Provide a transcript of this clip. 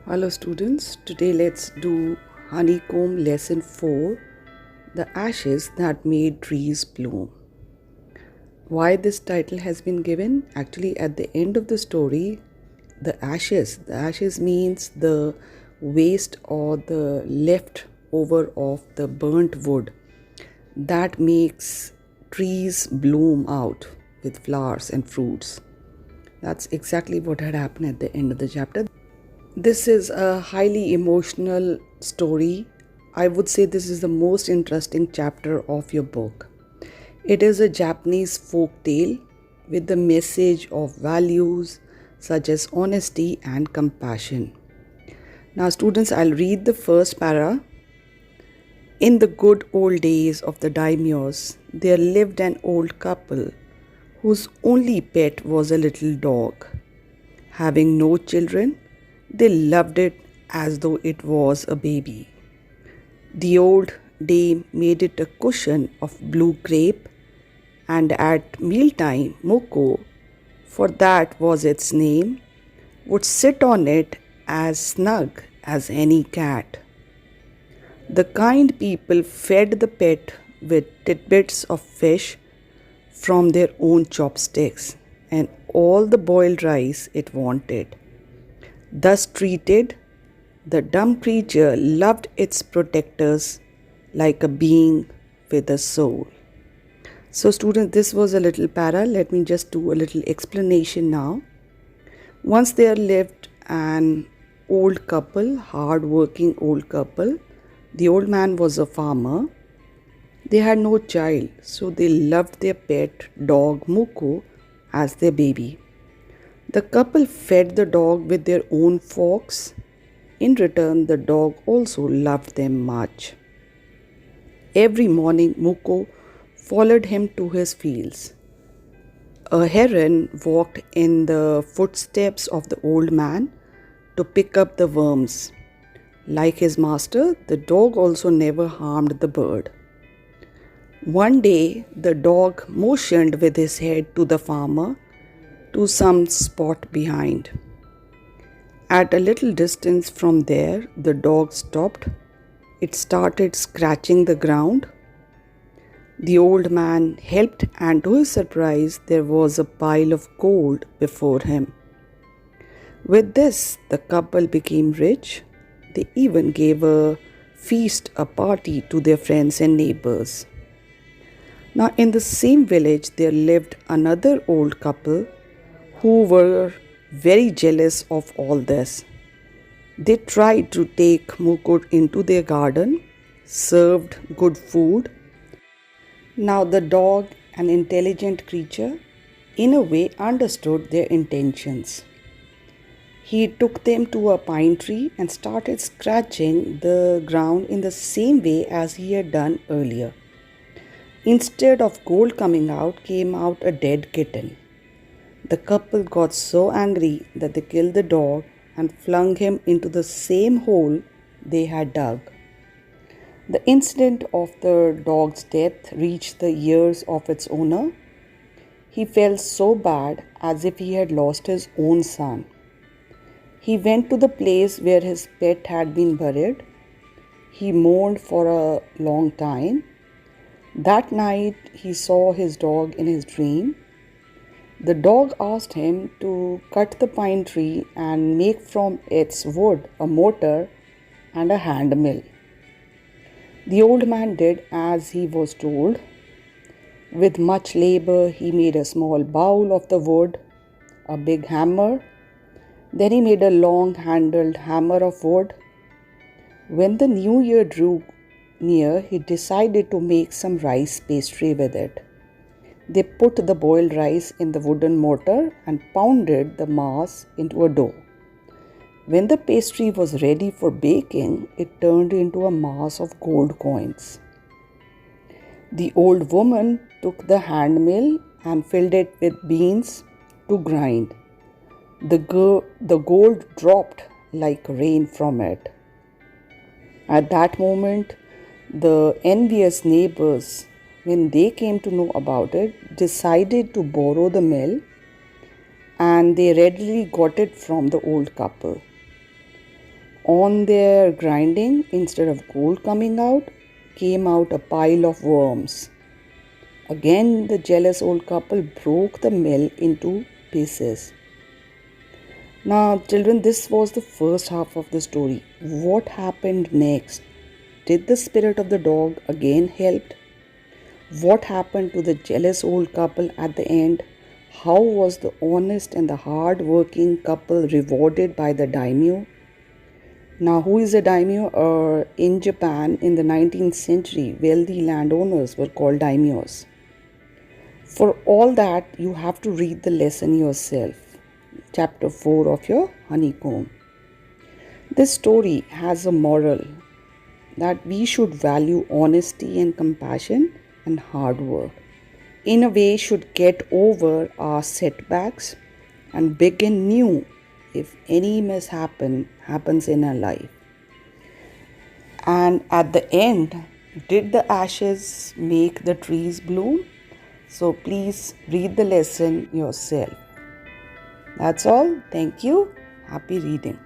Hello students, today let's do honeycomb lesson 4, the ashes that made trees bloom. Why this title has been given? Actually at the end of the story, the ashes means the waste or the leftover of the burnt wood that makes trees bloom out with flowers and fruits. That's exactly what had happened at the end of the chapter. This is a highly emotional story. I would say this is the most interesting chapter of your book. It is a Japanese folk tale with the message of values such as honesty and compassion. Now, students, I'll read the first para. In the good old days of the daimyos, there lived an old couple whose only pet was a little dog. Having no children, they loved it as though it was a baby. The old dame made it a cushion of blue crepe, and at mealtime, Moko, for that was its name, would sit on it as snug as any cat. The kind people fed the pet with tidbits of fish from their own chopsticks and all the boiled rice it wanted. Thus treated, the dumb creature loved its protectors like a being with a soul. So students, this was a little para. Let me just do a little explanation now. Once there lived an old couple, hard-working old couple. The old man was a farmer. They had no child, so they loved their pet dog Muko as their baby. The couple fed the dog with their own forks. In return, the dog also loved them much. Every morning, Muko followed him to his fields. A heron walked in the footsteps of the old man to pick up the worms. Like his master, the dog also never harmed the bird. One day, the dog motioned with his head to the farmer to some spot behind. At a little distance from there, the dog stopped. It started scratching the ground. The old man helped, and to his surprise, there was a pile of gold before him. With this, the couple became rich. They even gave a feast, a party to their friends and neighbors. Now, in the same village, there lived another old couple who were very jealous of all this. They tried to take Mukut into their garden, served good food. Now, the dog, an intelligent creature, in a way understood their intentions. He took them to a pine tree and started scratching the ground in the same way as he had done earlier. Instead of gold coming out, came out a dead kitten. The couple got so angry that they killed the dog and flung him into the same hole they had dug. The incident of the dog's death reached the ears of its owner. He felt so bad as if he had lost his own son. He went to the place where his pet had been buried. He mourned for a long time. That night, he saw his dog in his dream. The dog asked him to cut the pine tree and make from its wood a mortar and a hand mill. The old man did as he was told. With much labor, he made a small bowl of the wood, a big hammer. Then he made a long-handled hammer of wood. When the new year drew near, he decided to make some rice pastry with it. They put the boiled rice in the wooden mortar and pounded the mass into a dough. When the pastry was ready for baking, it turned into a mass of gold coins. The old woman took the hand mill and filled it with beans to grind. The gold dropped like rain from it. At that moment, the envious neighbors, when they came to know about it, decided to borrow the mill, and they readily got it from the old couple. On their grinding, instead of gold coming out, came out a pile of worms. Again, the jealous old couple broke the mill into pieces. Now, children, this was the first half of the story. What happened next? Did the spirit of the dog again help? What happened to the jealous old couple at the end? How was the honest and the hard-working couple rewarded by the daimyo? Now, who is a daimyo? In Japan, in the 19th century, wealthy landowners were called daimyos. For all that, you have to read the lesson yourself. Chapter 4 of your honeycomb. This story has a moral that we should value honesty and compassion and hard work. In a way, should get over our setbacks and begin new if any mishap happens in our life. And at the end, did the ashes make the trees bloom? So please read the lesson yourself. That's all. Thank you. Happy reading.